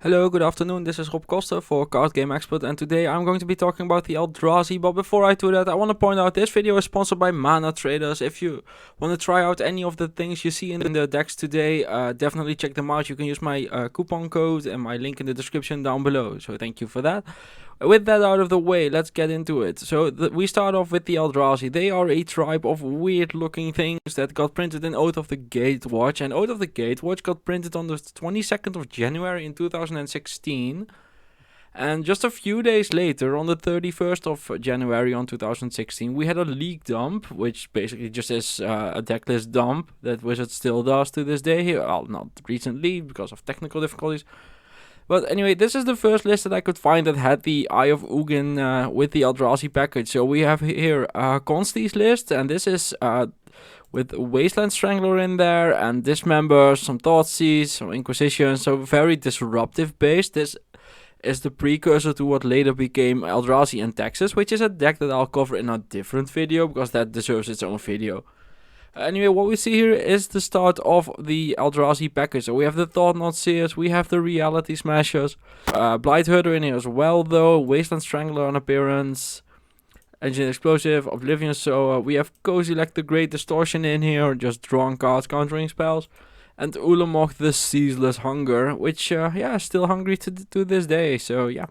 Hello, good afternoon, this is Rob Koster for Card Game Expert, and today I'm going to be talking about the Eldrazi. But before I do that, I want to point out this video is sponsored by MANATRADERS. If you want to try out any of the things you see in the decks today, definitely check them out. You can use my coupon code and my link in the description down below, so thank you for that. With that out of the way, let's get into it. So we start off with the Eldrazi. They are a tribe of weird looking things that got printed in Oath of the Gatewatch. And Oath of the Gatewatch got printed on the 22nd of January in 2016. And just a few days later, on the 31st of January on 2016, we had a leak dump, which basically just is a decklist dump that Wizard still does to this day. Well, not recently because of technical difficulties. But anyway, this is the first list that I could find that had the Eye of Ugin with the Eldrazi package. So we have here Consti's list, and this is with Wasteland Strangler in there, and Dismember, some Thoughtseize, some Inquisition, so very disruptive based. This is the precursor to what later became Eldrazi and Texas, which is a deck that I'll cover in a different video, because that deserves its own video. Anyway, what we see here is the start of the Eldrazi package. So we have the Thought-Knot Seers, we have the Reality Smashers, Blightherder in here as well though, Wasteland Strangler on appearance, Engine Explosive, Oblivion Sower, we have Kozilek the Great Distortion in here, just drawing cards, countering spells, and Ulamog the Ceaseless Hunger, which, is still hungry to this day, so yeah.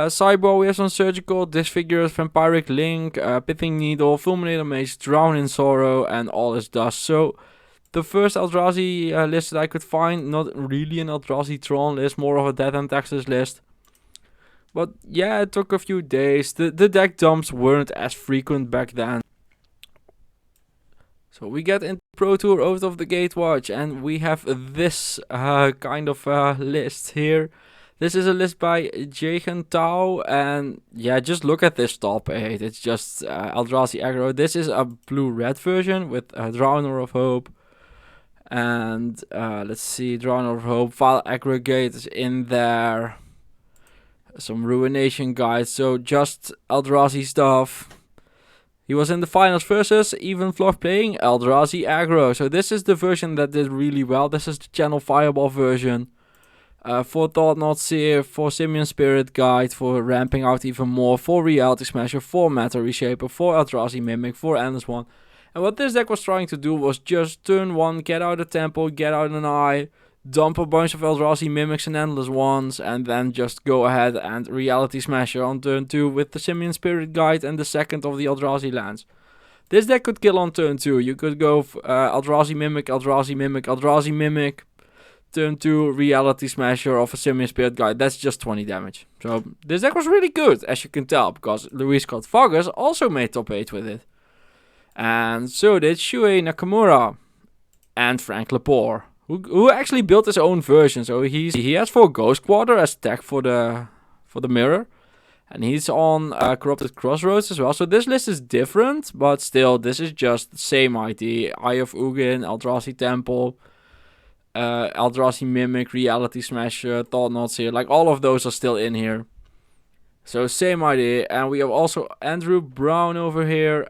Sideboard, we have some Surgical, Disfigures, Vampiric Link, Pithing Needle, Fulminator Mage, Drown in Sorrow, and All is Dust. So, the first Eldrazi list that I could find, not really an Eldrazi Tron list, more of a Death and Taxes list. But yeah, it took a few days. The deck dumps weren't as frequent back then. So we get into Pro Tour Oath of the Gatewatch, and we have this kind of list here. This is a list by Jagen Tao, and yeah, just look at this top 8. It's just Eldrazi aggro. This is a blue-red version with Drowner of Hope. And let's see, Drowner of Hope, File Aggregate is in there. Some Ruination Guides, so just Eldrazi stuff. He was in the finals versus Evenflock playing Eldrazi aggro. So this is the version that did really well. This is the Channel Fireball version. For Thought-Knot Seer, for Simian Spirit Guide, for ramping out even more, for Reality Smasher, for Matter Reshaper, for Eldrazi Mimic, for Endless One. And what this deck was trying to do was just turn 1, get out a Temple, get out an Eye, dump a bunch of Eldrazi Mimics and Endless Ones, and then just go ahead and Reality Smasher on turn 2 with the Simian Spirit Guide and the second of the Eldrazi lands. This deck could kill on turn 2. You could go Eldrazi Mimic, Eldrazi Mimic, Eldrazi Mimic. Turn 2, Reality Smasher of a Simian Spirit Guide. That's just 20 damage. So this deck was really good, as you can tell, because Luis Scott Vargas also made top 8 with it. And so did Shuei Nakamura and Frank Lepore, who actually built his own version. So he has 4 Ghost Quarter as tech for the mirror. And he's on Corrupted Crossroads as well. So this list is different, but still, this is just the same idea. Eye of Ugin, Eldrazi Temple, Eldrazi Mimic, Reality Smasher, Thought-Knot Seer, like all of those are still in here. So same idea. And we have also Andrew Brown over here.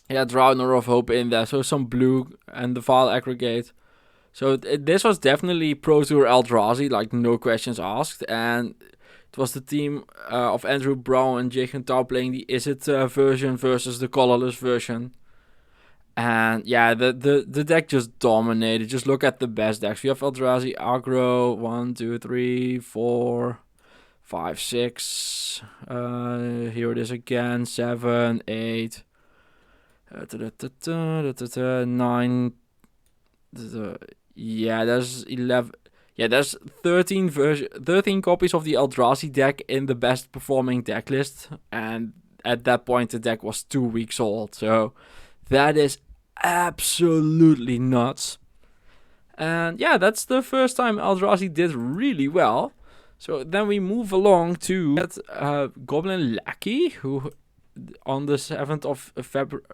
Drowner of Hope in there. So some blue and the File Aggregate. So this was definitely Pro Tour Eldrazi, like no questions asked. And it was the team of Andrew Brown and Jagen Tao playing the Izzet version versus the colorless version. And yeah, the deck just dominated. Just look at the best decks. We have Eldrazi aggro, 1, 2, 3, 4, 5, 6. Here it is again, 7, 8, 9. Yeah, there's 11. Yeah, there's 13 copies of the Eldrazi deck in the best performing deck list. And at that point, the deck was 2 weeks old. So that is absolutely nuts. And yeah, that's the first time Eldrazi did really well. So then we move along to Goblin Lackey, who on the 7th of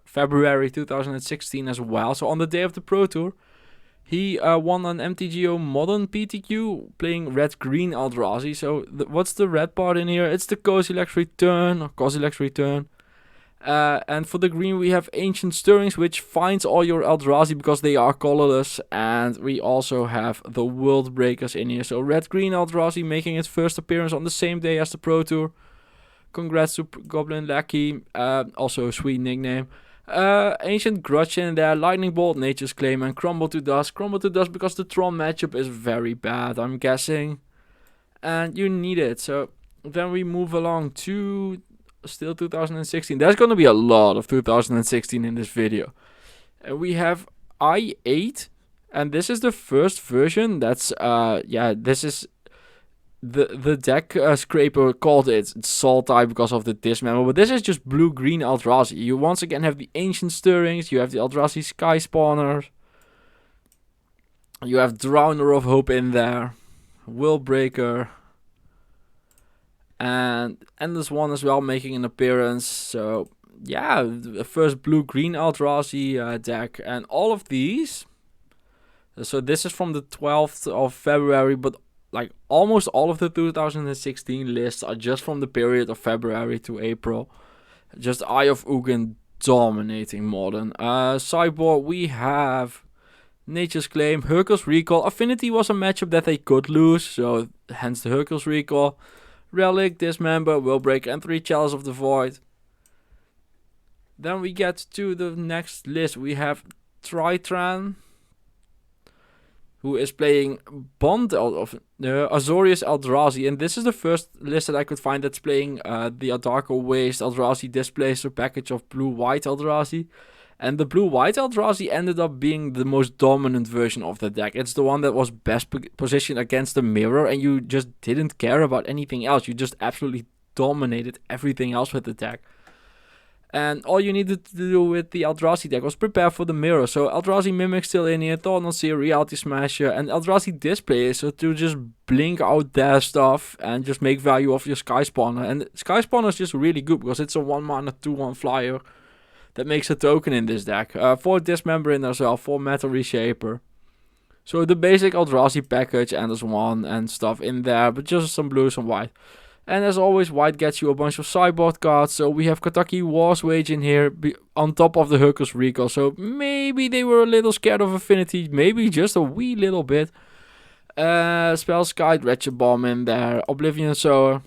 February 2016 as well. So on the day of the Pro Tour, he won an MTGO Modern PTQ playing red-green Eldrazi. So what's the red part in here? It's the Kozilek's Return, or Kozilek's Return. And for the green we have Ancient Stirrings, which finds all your Eldrazi because they are colorless. And we also have the World Breakers in here. So red-green Eldrazi making its first appearance on the same day as the Pro Tour. Congrats to Goblin Lackey, also a sweet nickname. Ancient Grudge in there, Lightning Bolt, Nature's Claim, and Crumble to Dust. Crumble to Dust because the Tron matchup is very bad, I'm guessing. And you need it. So then we move along to still 2016. There's going to be a lot of 2016 in this video. And we have I8. And this is the first version. That's, this is... The deck scraper called it Salt type because of the dismember, but this is just blue-green Eldrazi. You once again have the Ancient Stirrings, you have the Eldrazi Sky Spawners, you have Drowner of Hope in there, Will Breaker, and Endless One as well making an appearance. So yeah, the first blue-green Eldrazi deck, and all of these. So this is from the 12th of February, but like almost all of the 2016 lists are just from the period of February to April. Just Eye of Ugin dominating Modern. Sideboard we have Nature's Claim, Hurkyl's Recall. Affinity was a matchup that they could lose, so hence the Hurkyl's Recall. Relic, Dismember, Willbreak, and 3 Chalice of the Void. Then we get to the next list. We have Tritran, who is playing Bond of Azorius Eldrazi. And this is the first list that I could find that's playing the Adarko Waste Eldrazi Displacer package of blue-white Eldrazi. And the blue-white Eldrazi ended up being the most dominant version of the deck. It's the one that was best positioned against the mirror, and you just didn't care about anything else. You just absolutely dominated everything else with the deck. And all you needed to do with the Eldrazi deck was prepare for the mirror. So Eldrazi Mimic still in here, Thought Seer, Reality Smasher, and Eldrazi Displacer to just blink out their stuff and just make value of your Sky Spawner. And Sky Spawner is just really good because it's a 1-mana 2/1 flyer that makes a token in this deck. 4 Dismember in there as well, 4 Metal Reshaper. So the basic Eldrazi package, and there's 1 and stuff in there, but just some blue, some white. And as always, white gets you a bunch of sideboard cards. So we have Kentucky War's Wage in here on top of the Hurkyl's Recall. So maybe they were a little scared of Affinity. Maybe just a wee little bit. Spellskite, Wretched Bomb in there. Oblivion Sower.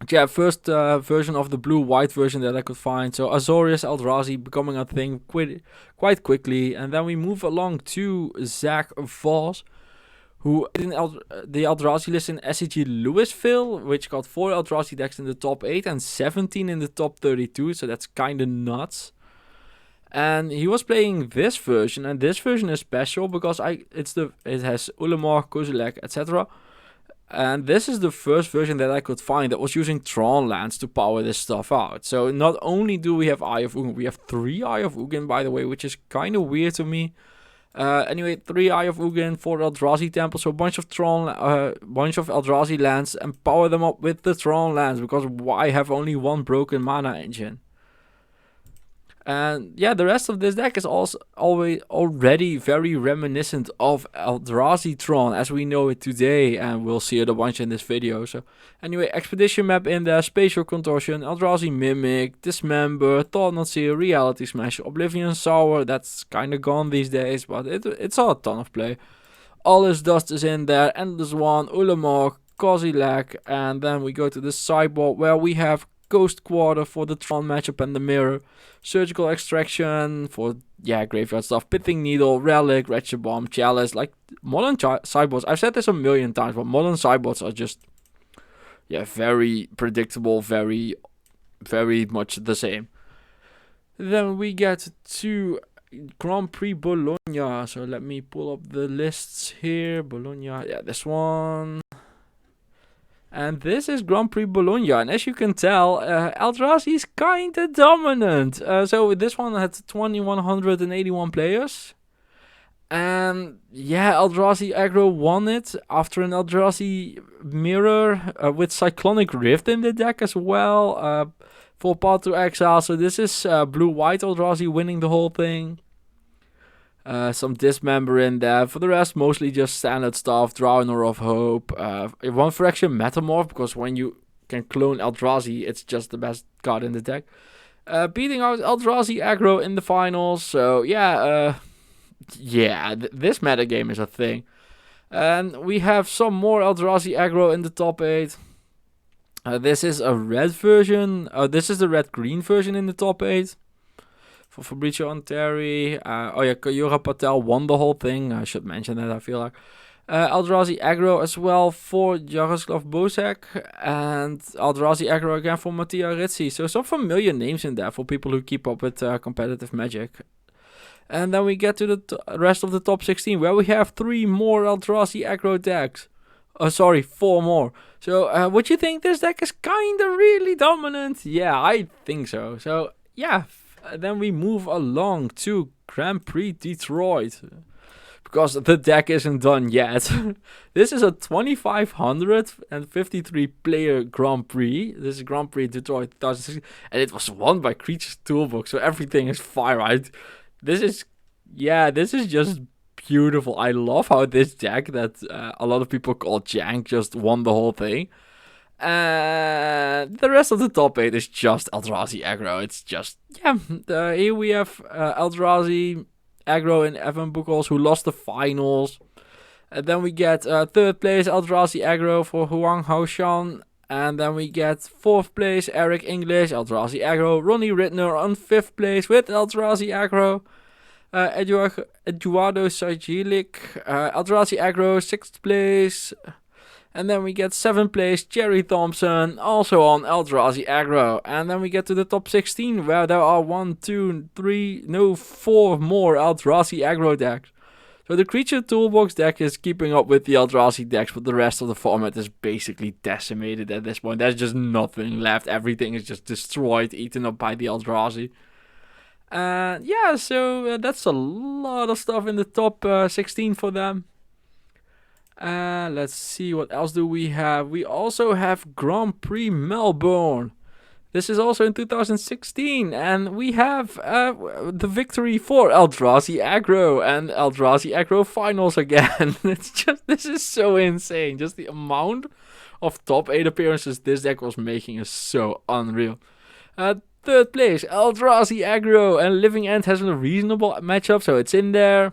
Yeah, first version of the blue-white version that I could find. So Azorius Eldrazi becoming a thing quite quickly. And then we move along to Zach Voss, who in the Eldrazi list in SCG Louisville, which got 4 Eldrazi decks in the top 8 and 17 in the top 32, so that's kind of nuts. And he was playing this version, and this version is special because it has Ulamog, Kozilek, etc. And this is the first version that I could find that was using Tron lands to power this stuff out. So not only do we have Eye of Ugin, we have 3 Eye of Ugin, by the way, which is kind of weird to me. Anyway, 3 Eye of Ugin, 4 Eldrazi temples, so a bunch of Eldrazi lands, and power them up with the Tron lands, because why have only 1 broken mana engine? And yeah, the rest of this deck is also already very reminiscent of Eldrazi Tron as we know it today, and we'll see it a bunch in this video. So anyway, Expedition map in there, Spatial Contortion, Eldrazi Mimic, Dismember, Thought Not Seer, Reality Smash, Oblivion Sower, that's kind of gone these days, but it's all a ton of play. All Is Dust is in there, Endless One, Ulamog, Kozilek, and then we go to the sideboard where we have Ghost Quarter for the Tron matchup and the mirror, Surgical Extraction for graveyard stuff, Pithing Needle, Relic, Wretched Bomb, Chalice. Like modern sideboards, I've said this a million times, but modern sideboards are just very predictable, very much the same. Then we get to Grand Prix Bologna. So let me pull up the lists here. Bologna, this one. And this is Grand Prix Bologna, and as you can tell, Eldrazi is kinda dominant. So this one had 2,181 players. And Eldrazi aggro won it after an Eldrazi mirror with Cyclonic Rift in the deck as well. For Path to Exile, so this is blue-white Eldrazi winning the whole thing. Some Dismember in there. For the rest, mostly just standard stuff. Drowner of Hope. 1 Fraction Metamorph, because when you can clone Eldrazi, it's just the best card in the deck. beating out Eldrazi aggro in the finals. So yeah, this metagame is a thing. And we have some more Eldrazi aggro in the top 8. This is a red version. This is the red-green version in the top 8. For Fabrizio Anteri. Kayura Patel won the whole thing. I should mention that, I feel like. Eldrazi aggro as well for Jaroslav Bosek. And Eldrazi aggro again for Mattia Rizzi. So some familiar names in there for people who keep up with competitive Magic. And then we get to the rest of the top 16, where we have 3 more Eldrazi aggro decks. 4 more. So, would you think this deck is kinda really dominant? Yeah, I think so. So, yeah, then we move along to Grand Prix Detroit. Because the deck isn't done yet. This is a 2,553 player Grand Prix. This is Grand Prix Detroit 2016. And it was won by Creatures Toolbox. So everything is fire, right? This is just beautiful. I love how this deck that a lot of people call jank just won the whole thing. The rest of the top 8 is just Eldrazi aggro. It's just, here we have Eldrazi aggro in Evan Buchholz, who lost the finals. And then we get 3rd place Eldrazi aggro for Huang Haoshan. And then we get 4th place Eric English, Eldrazi aggro. Ronnie Rittner on 5th place with Eldrazi aggro. Eduardo Sajilic, Eldrazi aggro, 6th place. And then we get 7th place Jerry Thompson, also on Eldrazi aggro. And then we get to the top 16, where there are 4 more Eldrazi aggro decks. So the Creature Toolbox deck is keeping up with the Eldrazi decks, but the rest of the format is basically decimated at this point. There's just nothing left. Everything is just destroyed, eaten up by the Eldrazi. So that's a lot of stuff in the top 16 for them. Let's see, what else do we have? We also have Grand Prix Melbourne. This is also in 2016, and we have the victory for Eldrazi aggro and Eldrazi aggro finals again. This is so insane. Just the amount of top 8 appearances this deck was making is so unreal. 3rd place, Eldrazi aggro, and Living End has a reasonable matchup, so it's in there.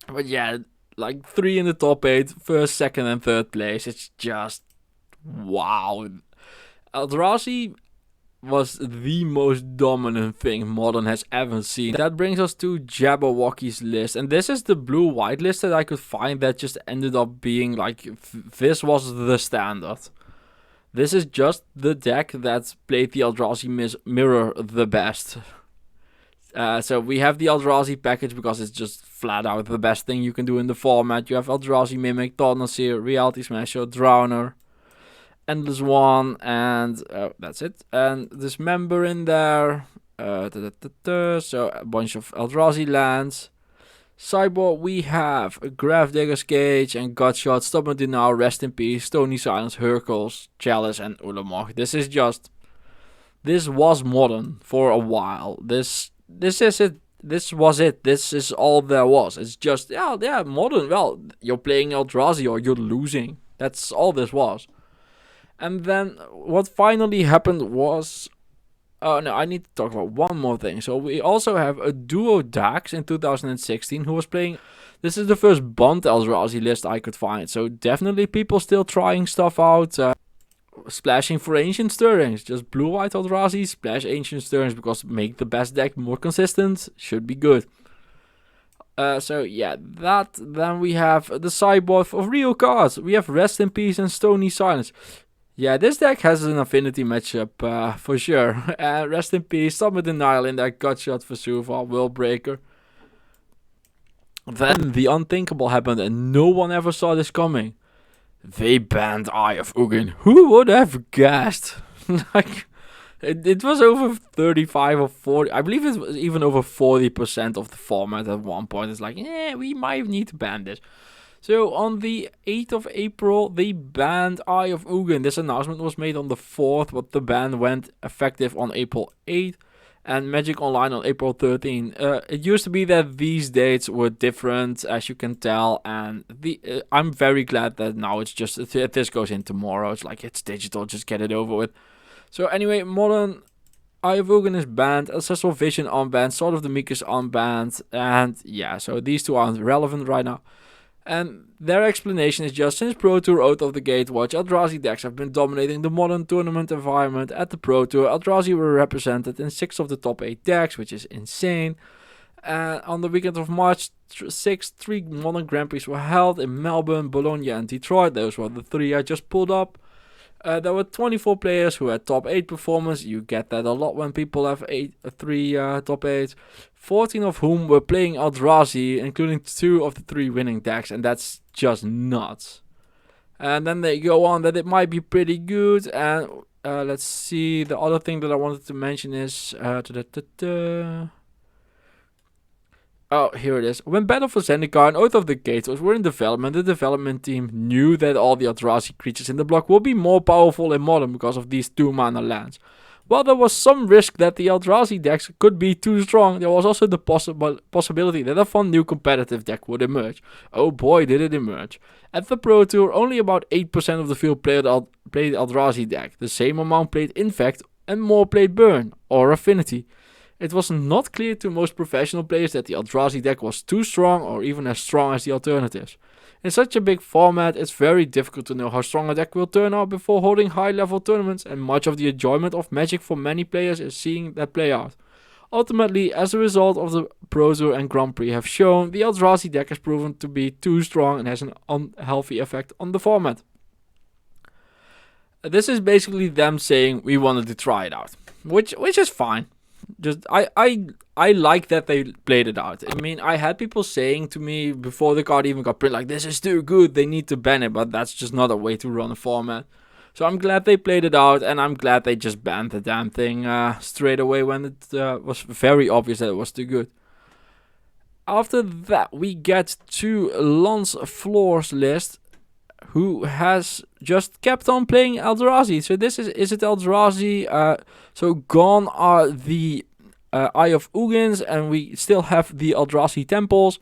But yeah, like 3 in the top 8, 1st, 2nd, and 3rd place. It's just wow. Eldrazi was the most dominant thing Modern has ever seen. That brings us to Jabberwocky's list, and this is the blue-white list that I could find that just ended up being like, this was the standard. This is just the deck that played the Eldrazi mirror the best. So we have the Eldrazi package because it's just flat out the best thing you can do in the format. You have Eldrazi Mimic, Thought Nasir, Reality Smasher, Drowner, Endless One, and that's it. And Dismember in there. So a bunch of Eldrazi lands. Sideboard, we have Gravedigger's Cage and Gutshot, Stubborn Denial, Rest in Peace, Stony Silence, Hercules, Chalice, and Ulamog. This was Modern for a while. This is it. This was it. This is all there was. It's just, Modern. Well, you're playing Eldrazi or you're losing. That's all this was. And then what finally happened was... Oh, no, I need to talk about one more thing. So we also have a duo Dax in 2016 who was playing... This is the first Bond Eldrazi list I could find. So definitely people still trying stuff out. Splashing for Ancient Stirrings. Just blue-white Eldrazi, splash Ancient Stirrings because make the best deck more consistent. Should be good. That. Then we have the sideboard of real cards. We have Rest in Peace and Stony Silence. Yeah, this deck has an affinity matchup for sure. Rest in Peace, Stubborn Denial in there, Gutshot for Suva, World Breaker. Then the unthinkable happened and no one ever saw this coming. They banned Eye of Ugin. Who would have guessed? It was over 35 or 40. I believe it was even over 40% of the format at one point. It's like, we might need to ban this. So on the 8th of April, they banned Eye of Ugin. This announcement was made on the 4th, but the ban went effective on April 8th. And Magic Online on April 13th. It used to be that these dates were different, as you can tell. And I'm very glad that now it's just, if this goes in tomorrow, it's like, it's digital, just get it over with. So anyway, Modern Eye of Ugin is banned, Ancestral Vision unbanned, Sword of the Meek is unbanned, and yeah, so these two aren't relevant right now. And their explanation is just, since Pro Tour Oath of the Gatewatch, Eldrazi decks have been dominating the modern tournament environment. At the Pro Tour, Eldrazi were represented in 6 of the top 8 decks, which is insane. On the weekend of March 6th, 3 modern Grand Prix were held in Melbourne, Bologna and Detroit. Those were the 3 I just pulled up. There were 24 players who had top 8 performance. You get that a lot when people have 3 top 8s. 14 of whom were playing Eldrazi, including 2 of the 3 winning decks, and that's just nuts. And then they go on that it might be pretty good. And let's see, the other thing that I wanted to mention is... Oh, here it is. When Battle for Zendikar and Oath of the Gators were in development, the development team knew that all the Eldrazi creatures in the block will be more powerful in Modern because of these 2-mana lands. While there was some risk that the Eldrazi decks could be too strong, there was also the possibility that a fun new competitive deck would emerge. Oh boy, did it emerge. At the Pro Tour, only about 8% of the field played Eldrazi deck. The same amount played Infect and more played Burn or Affinity. It was not clear to most professional players that the Eldrazi deck was too strong or even as strong as the alternatives. In such a big format, it's very difficult to know how strong a deck will turn out before holding high-level tournaments, and much of the enjoyment of Magic for many players is seeing that play out. Ultimately, as a result of the Pro Tour and Grand Prix have shown, the Eldrazi deck has proven to be too strong and has an unhealthy effect on the format. This is basically them saying we wanted to try it out, which is fine. Just I like that they played it out. I mean, I had people saying to me before the card even got printed, like, this is too good, they need to ban it, but that's just not a way to run a format. So I'm glad they played it out, and I'm glad they just banned the damn thing straight away when it was very obvious that it was too good. After that, we get to Lance Floor's list, who has just kept on playing Eldrazi. So this is it Eldrazi? So gone are the Eye of Ugins, and we still have the Eldrazi temples,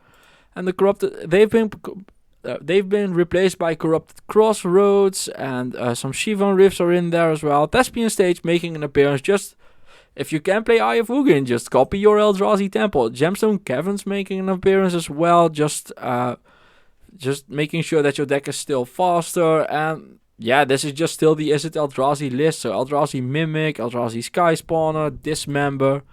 and the corrupted. They've been replaced by Corrupted Crossroads, and some Shivan Rifts are in there as well. Thespian Stage making an appearance. Just if you can play Eye of Ugin, just copy your Eldrazi temple. Gemstone Caverns making an appearance as well. Just making sure that your deck is still faster. And yeah, this is just still the Is It Eldrazi list. So Eldrazi Mimic, Eldrazi Sky Spawner, Dismember,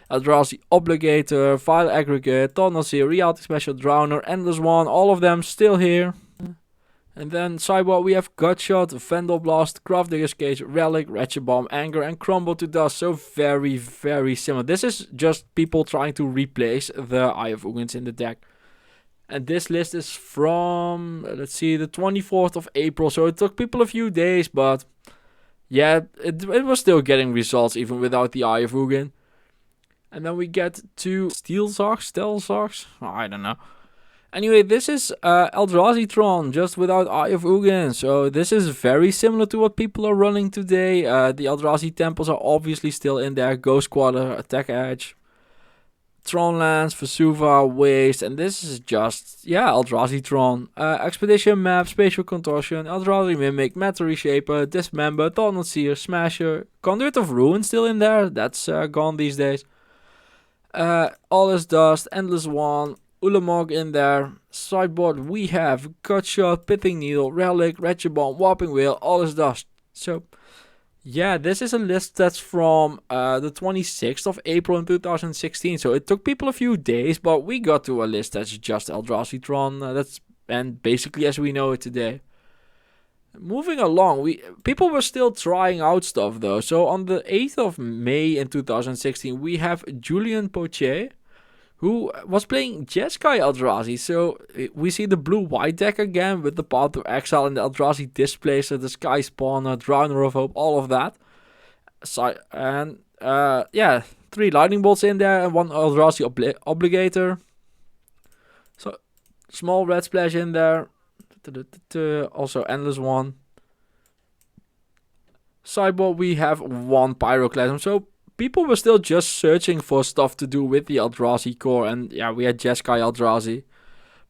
Eldrazi Obligator, Vile Aggregate, Tunnel Seer, Reality Special, Drowner, Endless One, all of them still here. And then sideboard we have Gutshot, Vandal Blast, Grafdigger's Cage, Relic, Wretched Bomb, Anger, and Crumble to Dust. So very, very similar. This is just people trying to replace the Eye of Ugins in the deck. And this list is from, let's see, the 24th of April. So it took people a few days, but yeah, it was still getting results even without the Eye of Ugin. And then we get to Steelzox? Oh, I don't know. Anyway, this is Eldrazi-tron, just without Eye of Ugin. So this is very similar to what people are running today. The Eldrazi temples are obviously still in there. Ghost Quarter, Attack Edge, Tron Lands, Vesuva, Waste, and this is just, yeah, Eldrazi-tron. Expedition Map, Spatial Contortion, Eldrazi Mimic, Matter Reshaper, Dismember, Tunnel Seer, Smasher, Conduit of Ruin still in there. That's gone these days. All is Dust, Endless One, Ulamog in there. Sideboard we have Gutshot, Pithing Needle, Relic, Wretched Bomb, Warping Wheel, All is Dust. So yeah, this is a list that's from the 26th of April in 2016. So it took people a few days, but we got to a list that's just Eldrazi-tron. And basically as we know it today. Moving along, people were still trying out stuff though. So on the 8th of May in 2016, we have Julian Poche, who was playing Jeskai Eldrazi. So we see the blue-white deck again with the Path to Exile and the Eldrazi Displacer, the Sky Spawner, Drowner of Hope, all of that. Yeah, 3 Lightning Bolts in there and 1 Eldrazi Obligator. So small red splash in there. Also Endless One. Sideboard we have 1 Pyroclasm. So people were still just searching for stuff to do with the Eldrazi core. And yeah, we had Jeskai Eldrazi.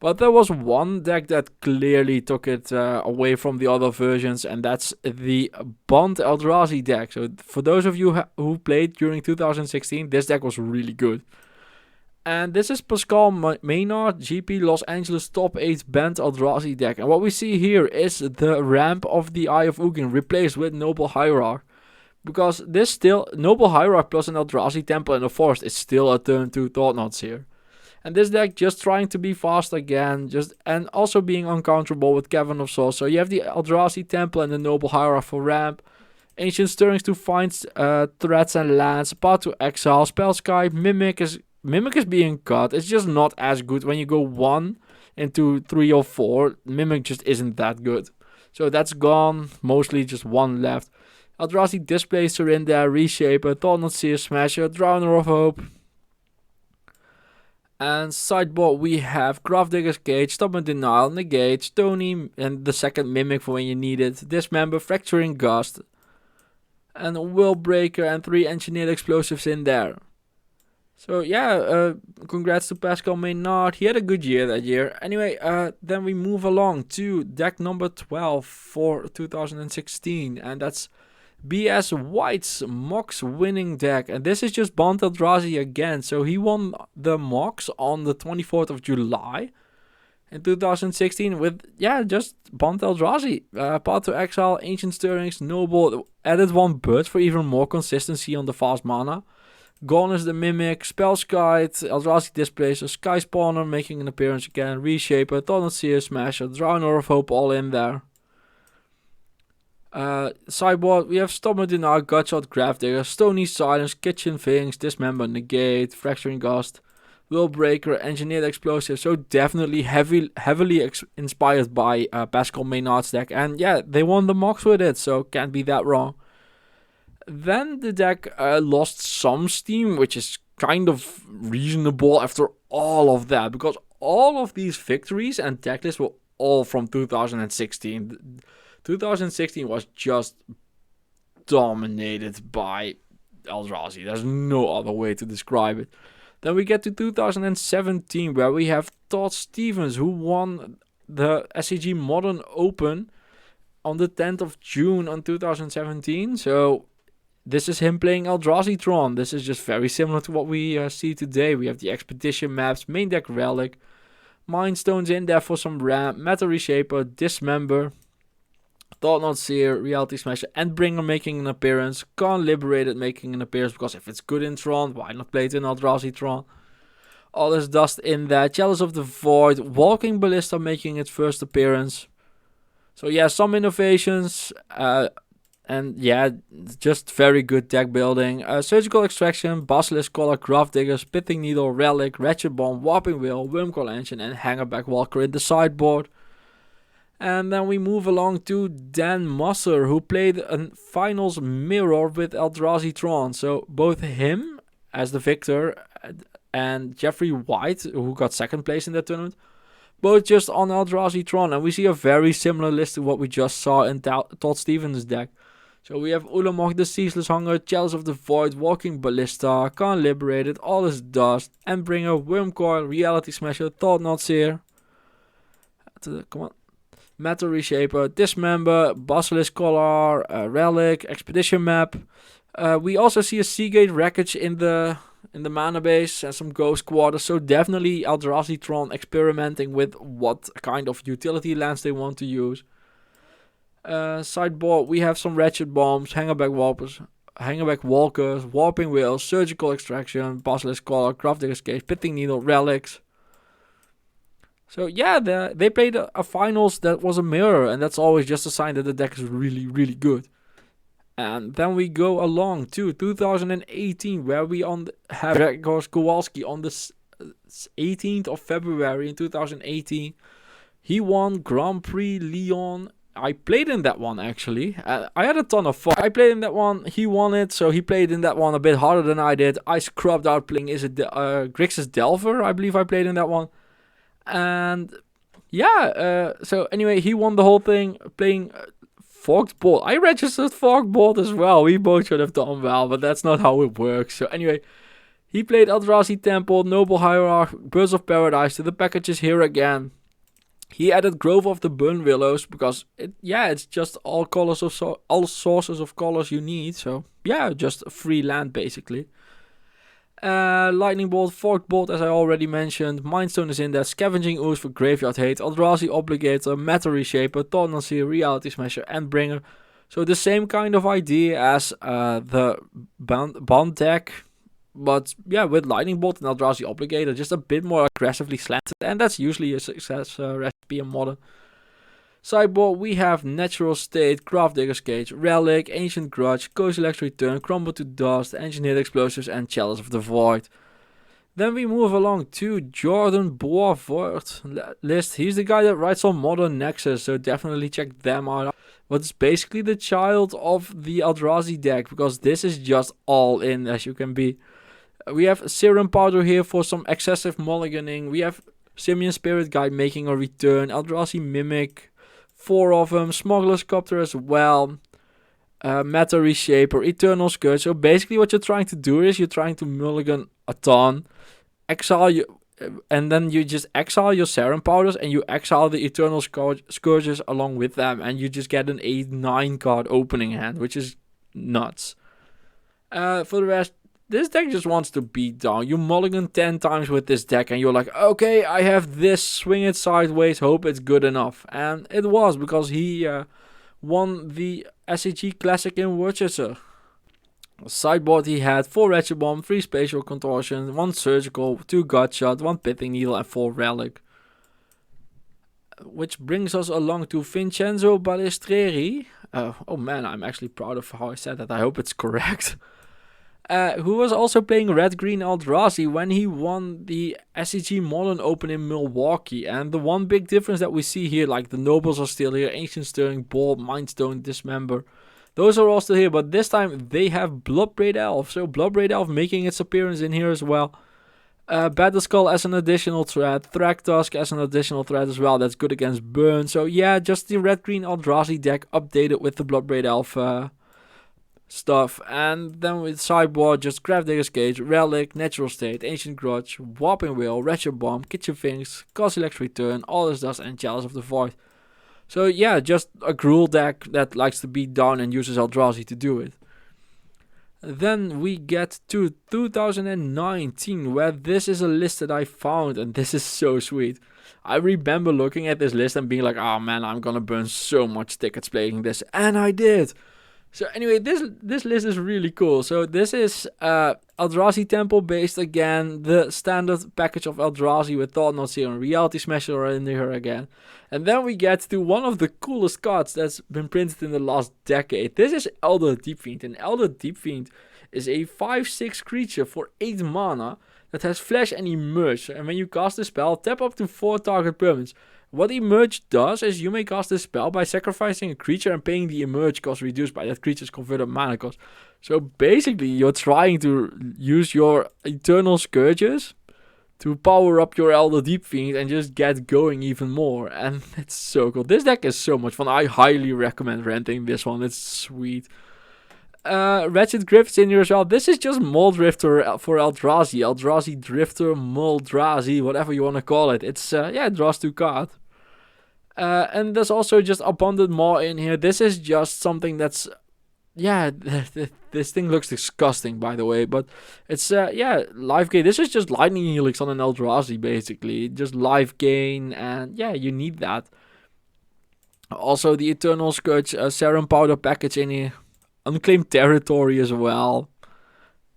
But there was one deck that clearly took it away from the other versions, and that's the Bond Eldrazi deck. So for those of you who played during 2016, this deck was really good. And this is Pascal Maynard, GP Los Angeles top 8 banned Eldrazi deck. And what we see here is the ramp of the Eye of Ugin replaced with Noble Hierarch. Because this still, Noble Hierarch plus an Eldrazi Temple in the Forest is still a turn 2 Thought-Knots here. And this deck just trying to be fast again, and also being uncounterable with Cavern of Souls. So you have the Eldrazi Temple and the Noble Hierarch for ramp. Ancient Stirrings to find threats and lands. Path to Exile, Spellsky, Mimic is being cut. It's just not as good when you go 1 into 3 or 4. Mimic just isn't that good. So that's gone, mostly just 1 left. Eldrazi Displacer in there, Reshaper, Thought-Knot Seer, Smasher, Drowner of Hope. And sideboard we have Grafdigger's Cage, Stubborn Denial, Negate, Stony, and the second Mimic for when you need it, Dismember, Fracturing Gust, and a Will Breaker and 3 Engineered Explosives in there. So yeah, congrats to Pascal Maynard, he had a good year that year. Anyway, then we move along to deck number 12 for 2016, and that's BS White's Mox winning deck, and this is just Bond Eldrazi again. So he won the Mox on the 24th of July in 2016 with, just Bond Eldrazi. Path to Exile, Ancient Stirrings, Noble, added 1 bird for even more consistency on the fast mana. Gone is the Mimic, Spellskite, Eldrazi Displacer, Sky Spawner making an appearance again, Reshaper, Thought-Knot Seer, Smasher, Drowner of Hope all in there. Sideboard, we have Stubborn Denial, Gutshot, Grafdigger, Stony Silence, Kitchen Things, Dismember, Negate, Fracturing Gust, Will Breaker, Engineered Explosive. So definitely heavily inspired by Pascal Maynard's deck. And yeah, they won the Mox with it, so can't be that wrong. Then the deck lost some steam, which is kind of reasonable after all of that. Because all of these victories and decklists were all from 2016. 2016 was just dominated by Eldrazi. There's no other way to describe it. Then we get to 2017, where we have Todd Stevens, who won the SCG Modern Open on the 10th of June on 2017. So this is him playing Eldrazi Tron. This is just very similar to what we see today. We have the Expedition maps, main deck Relic, Mind Stones in there for some ramp, Matter Reshaper, Dismember, Thought-Knot Seer, Reality Smasher, Endbringer making an appearance, Khan Liberated making an appearance, because if it's good in Tron, why not play it in Eldrazi Tron? All this dust in there, Chalice of the Void, Walking Ballista making its first appearance. So yeah, some innovations, and yeah, just very good deck building. Surgical Extraction, Basilisk Collar, Grafdigger, Spitting Needle, Relic, Ratchet Bomb, Warping Wheel, Wormcoil Engine, and Hangerback Walker in the sideboard. And then we move along to Dan Musser, who played a finals mirror with Eldrazi Tron. So both him as the victor and Jeffrey White, who got second place in that tournament, both just on Eldrazi Tron. And we see a very similar list to what we just saw in Todd Stevens' deck. So we have Ulamog, the Ceaseless Hunger, Chalice of the Void, Walking Ballista, Khan Liberated, All Is Dust, Endbringer, Wormcoil, Reality Smasher, Thought-Knot Seer. Come on. Matter Reshaper, Dismember, Basilisk Collar, Relic, Expedition map. We also see a Seagate Wreckage in the mana base and some Ghost Quarters. So definitely Eldrazi Tron experimenting with what kind of utility lands they want to use. Sideboard, we have some Ratchet Bombs, Hangerback Walkers, Warping Wheels, Surgical Extraction, Basilisk Collar, Grafdigger's Cage, Pitting Needle, Relics. So yeah, they played a finals that was a mirror, and that's always just a sign that the deck is really, really good. And then we go along to 2018, where we have Gregor Kowalski on the 18th of February in 2018. He won Grand Prix Lyon. I played in that one, actually. I had a ton of fun. I played in that one. He won it, so he played in that one a bit harder than I did. I scrubbed out playing Grixis Delver. I believe I played in that one. And yeah, so anyway, he won the whole thing playing Forked Bolt. I registered Forked Bolt as well. We both should have done well, but that's not how it works. So anyway, He played Eldrazi Temple, Noble Hierarch, Birds of Paradise to the packages here again. He added Grove of the Burn Willows because it's just all colors of all sources of colors you need. So yeah, just free land basically. Lightning Bolt, Forked Bolt as I already mentioned. Mindstone is in there. Scavenging Ooze for Graveyard Hate. Eldrazi Obligator, Matter Reshaper, Tornancy, Reality Smasher, Endbringer. So the same kind of idea as the Bond deck. But yeah, with Lightning Bolt and Eldrazi Obligator, just a bit more aggressively slanted. And that's usually a success recipe in Modern. Sideboard, we have Natural State, Gravedigger's Cage, Relic, Ancient Grudge, Kozilek's Return, Crumble to Dust, Engineered Explosives, and Chalice of the Void. Then we move along to Jordan Boisvord list. He's the guy that writes on Modern Nexus, so definitely check them out. But it's basically the child of the Eldrazi deck, because this is just all in as you can be. We have Serum Powder here for some excessive mulliganing. We have Simian Spirit Guide making a return. Eldrazi Mimic, 4 of them. Smuggler's Copter as well. Matter Reshaper, Eternal Scourge. So basically what you're trying to do is you're trying to mulligan a ton. Exile you, and then you just exile your Serum Powders and you exile the Eternal Scourges along with them. And you just get an 8-9 card opening hand, which is nuts. For the rest, this deck just wants to beat down. You mulligan 10 times with this deck and you're like, okay, I have this, swing it sideways, hope it's good enough. And it was, because he won the SCG Classic in Worcester. Sideboard, he had 4 Wretched Bomb, 3 Spatial Contortion, 1 Surgical, 2 Gutshot, 1 Pithing Needle and 4 Relic. Which brings us along to Vincenzo Balestrieri. Oh man, I'm actually proud of how I said that. I hope it's correct. Who was also playing Red-Green Eldrazi when he won the SCG Modern Open in Milwaukee. And the one big difference that we see here, like the Nobles are still here, Ancient Stirring, Ball, Mindstone, Dismember. Those are all still here, but this time they have Bloodbraid Elf. So Bloodbraid Elf making its appearance in here as well. Battleskull as an additional threat, Thragtusk as an additional threat as well. That's good against Burn. So yeah, just the Red-Green Eldrazi deck updated with the Bloodbraid Elf stuff. And then with Sideboard, just Gravedigger's Cage, Relic, Natural State, Ancient Grudge, Warping Wheel, Wretched Bomb, Kitchen Finks, Kozilek's Return, All Dust and Chalice of the Void. So yeah, just a Gruul deck that likes to beat down and uses Eldrazi to do it. Then we get to 2019, where this is a list that I found, and this is so sweet. I remember looking at this list and being like, oh man, I'm gonna burn so much tickets playing this, and I did. So anyway, this list is really cool. So this is Eldrazi Temple based again, the standard package of Eldrazi with Thought Knot Seer and Reality Smasher in here again. And then we get to one of the coolest cards that's been printed in the last decade. This is Elder Deepfiend, and Elder Deepfiend is a 5/6 creature for 8 mana that has Flash and Emerge. And when you cast a spell, tap up to 4 target permanents. What Emerge does is you may cast this spell by sacrificing a creature and paying the Emerge cost reduced by that creature's converted mana cost. So basically you're trying to use your Eternal Scourges to power up your Elder Deepfiend and just get going even more. And it's so cool. This deck is so much fun. I highly recommend renting this one. It's sweet. Wretched Grift's in here as well. This is just Muldrifter for Eldrazi. Eldrazi Drifter, Muldrazi, whatever you want to call it. It's, it draws 2 cards. And there's also just Abundant Maw in here. This is just something that's, this thing looks disgusting, by the way, but it's, life gain. This is just Lightning Helix on an Eldrazi, basically. Just life gain, and you need that. Also, the Eternal Scourge Serum Powder package in here. Unclaimed Territory as well.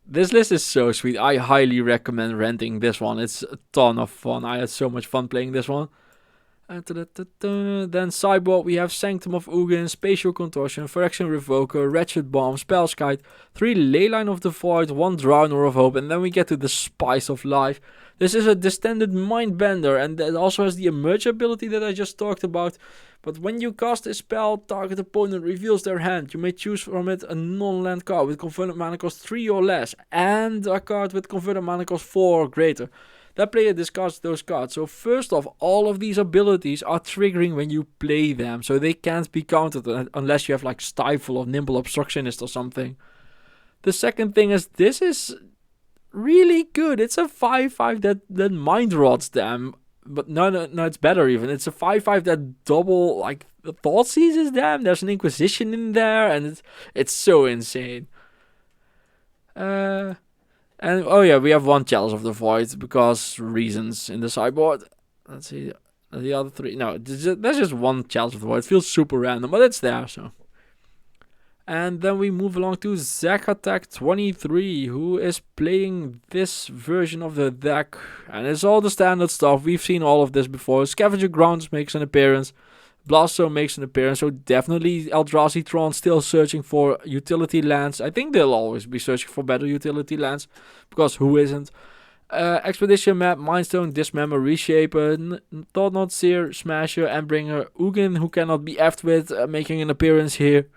This list is so sweet. I highly recommend renting this one. It's a ton of fun. I had so much fun playing this one. Then Sideboard, we have Sanctum of Ugin, Spatial Contortion, Phyrexian Revoker, Wretched Bomb, Spellskite, 3 Leyline of the Void, 1 Drowner of Hope, and then we get to the Spice of Life. This is a Distended Mindbender, and it also has the Emerge ability that I just talked about. But when you cast a spell, target opponent reveals their hand. You may choose from it a non-land card with converted mana cost 3 or less, and a card with converted mana cost 4 or greater. That player discards those cards. So first off, all of these abilities are triggering when you play them. So they can't be countered unless you have like Stifle or Nimble Obstructionist or something. The second thing is, this is really good. It's a 5/5 that mind rots them. But no, it's better even. It's a 5/5 that double, like, the thought seizes them. There's an Inquisition in there, and it's so insane. And oh yeah, we have one Chalice of the Void because reasons in the sideboard. Let's see the other three. No, there's just one Chalice of the Void. It feels super random, but it's there. So. And then we move along to Zachatek23, who is playing this version of the deck. And it's all the standard stuff. We've seen all of this before. Scavenger Grounds makes an appearance. Blaststone makes an appearance. So definitely Eldrazi Tron still searching for utility lands. I think they'll always be searching for better utility lands. Because who isn't? Expedition Map, Mindstone, Dismember, Reshaper, Thought Knot Seer, Smasher, Endbringer, Ugin, who cannot be effed with, making an appearance here.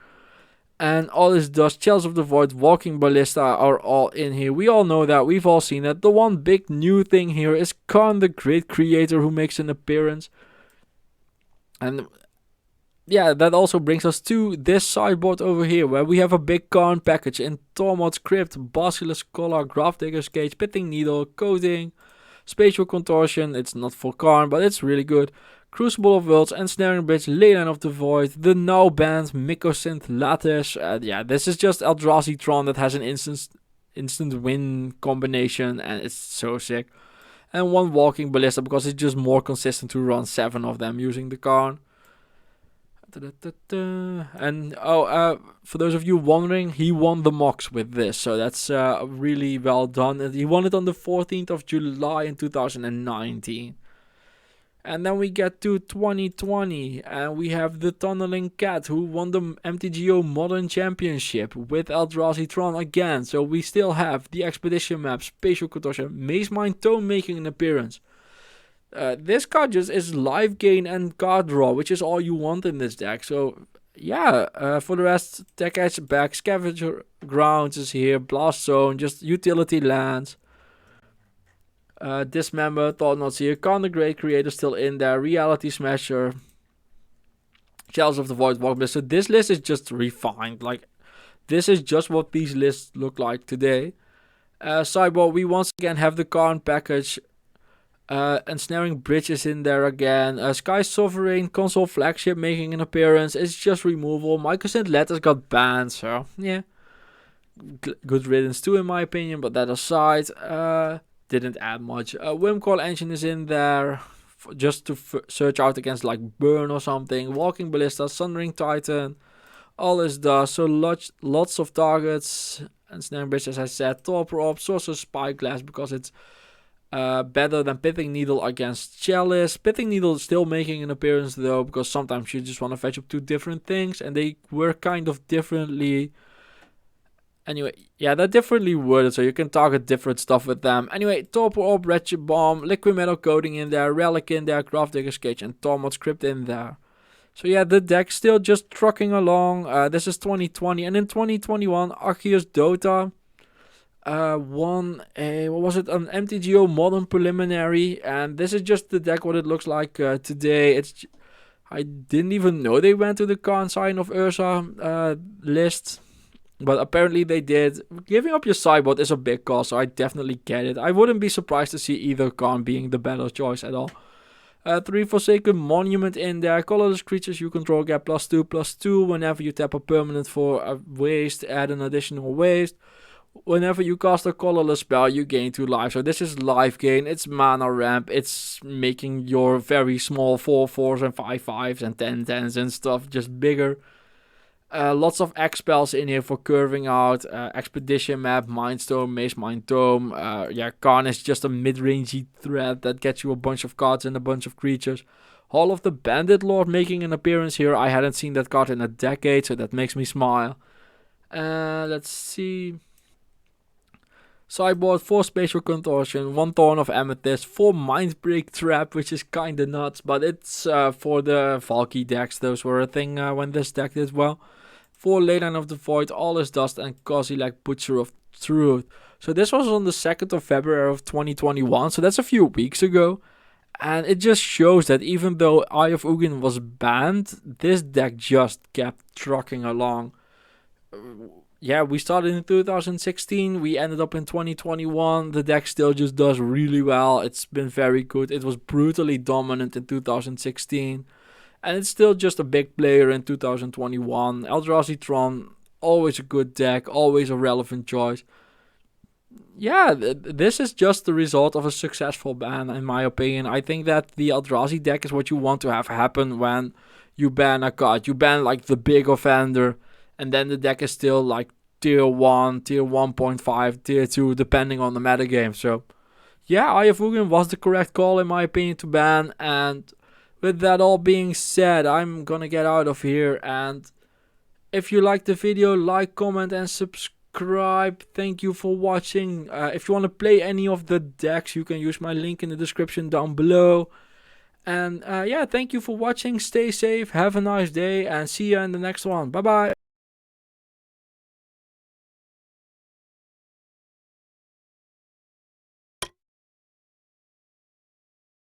And all this dust, Chalice of the Void, Walking Ballista are all in here. We all know that. We've all seen that. The one big new thing here is Karn, the Great Creator, who makes an appearance. And yeah, that also brings us to this sideboard over here, where we have a big Karn package in Tormod's Crypt, Basilisk Collar, Grafdigger's Cage, Pithing Needle, Coating, Spatial Contortion. It's not for Karn, but it's really good. Crucible of Worlds, Ensnaring Bridge, Leyline of the Void, the now banned Mycosynth Lattice. Yeah, this is just Eldrazi Tron that has an instant win combination, and it's so sick. And one Walking Ballista because it's just more consistent to run 7 of them using the Karn. And for those of you wondering, he won the MOX with this, so that's really well done. He won it on the 14th of July in 2019. And then we get to 2020, and we have the Tunneling Cat, who won the MTGO Modern Championship with Eldrazi Tron again. So we still have the Expedition Map, Spatial Contortion, Maze Mind Tome making an appearance. This card just is life gain and card draw, which is all you want in this deck. So yeah, for the rest, deck edge back, Scavenger Grounds is here, Blast Zone, just utility lands. Dismember, Thought Knot Seer, Karn the Great Creator still in there, Reality Smasher, Chalice of the Void, Walking Ballista. So this list is just refined. Like, this is just what these lists look like today. Sideboard, we once again have the Karn package. Ensnaring Bridge is in there again. Sky Sovereign, Console Flagship making an appearance. It's just removal. Mycosynth Lattice got banned, so yeah. Good riddance too, in my opinion, but that aside, didn't add much. Wimcore Engine is in there just to search out against like Burn or something. Walking Ballista, Sundering Titan, all this does. So lots of targets. And Snaring Bridge, as I said, Torpor Orb, Sorcerer's Spyglass because it's better than Pithing Needle against Chalice. Pithing Needle is still making an appearance though, because sometimes you just want to fetch up 2 different things, and they work kind of differently. Anyway, yeah, they're differently worded, so you can target different stuff with them. Anyway, Torpor Orb, Wretched Bomb, Liquid Metal Coating in there, Relic in there, Grafdigger's Cage, and Tormod's Crypt in there. So yeah, the deck's still just trucking along. This is 2020, and in 2021, Arceus Dota won a, what was it, an MTGO Modern Preliminary, and this is just the deck what it looks like today. I didn't even know they went to the Karn Sign of Ursa list. But apparently they did. Giving up your sideboard is a big cost, so I definitely get it. I wouldn't be surprised to see either Karn being the better choice at all. 3 Forsaken Monument in there. Colorless creatures you control get +2/+2. Whenever you tap a permanent for a waste, add an additional waste. Whenever you cast a colorless spell, you gain 2 life. So this is life gain. It's mana ramp. It's making your very small 4/4s and 5/5s and 10/10s and stuff just bigger. Lots of X spells in here for curving out. Expedition Map, Mindstone, Maze Mind Tome. Yeah, Karn is just a mid-rangey threat that gets you a bunch of cards and a bunch of creatures. Hall of the Bandit Lord making an appearance here. I hadn't seen that card in a decade, so that makes me smile. Let's see. Sideboard, 4 Spatial Contortion, 1 Thorn of Amethyst, 4 Mindbreak Trap, which is kinda nuts, but it's for the Valky decks. Those were a thing when this deck did well. 4 Leyline of the Void, All is Dust, and Kozilek, Butcher of Truth. So this was on the 2nd of February of 2021, so that's a few weeks ago. And it just shows that even though Eye of Ugin was banned, this deck just kept trucking along. yeah, we started in 2016, we ended up in 2021. The deck still just does really well. It's been very good. It was brutally dominant in 2016, and it's still just a big player in 2021. Eldrazi Tron, always a good deck, always a relevant choice. Yeah, this is just the result of a successful ban, in my opinion. I think that the Eldrazi deck is what you want to have happen when you ban a card. You ban like the big offender, and then the deck is still like tier 1, tier 1.5, tier 2, depending on the metagame. So, yeah, Ayavugan was the correct call, in my opinion, to ban. And with that all being said, I'm gonna get out of here. And if you liked the video, like, comment, and subscribe. Thank you for watching. If you want to play any of the decks, you can use my link in the description down below. And yeah, thank you for watching. Stay safe, have a nice day, and see you in the next one. Bye bye.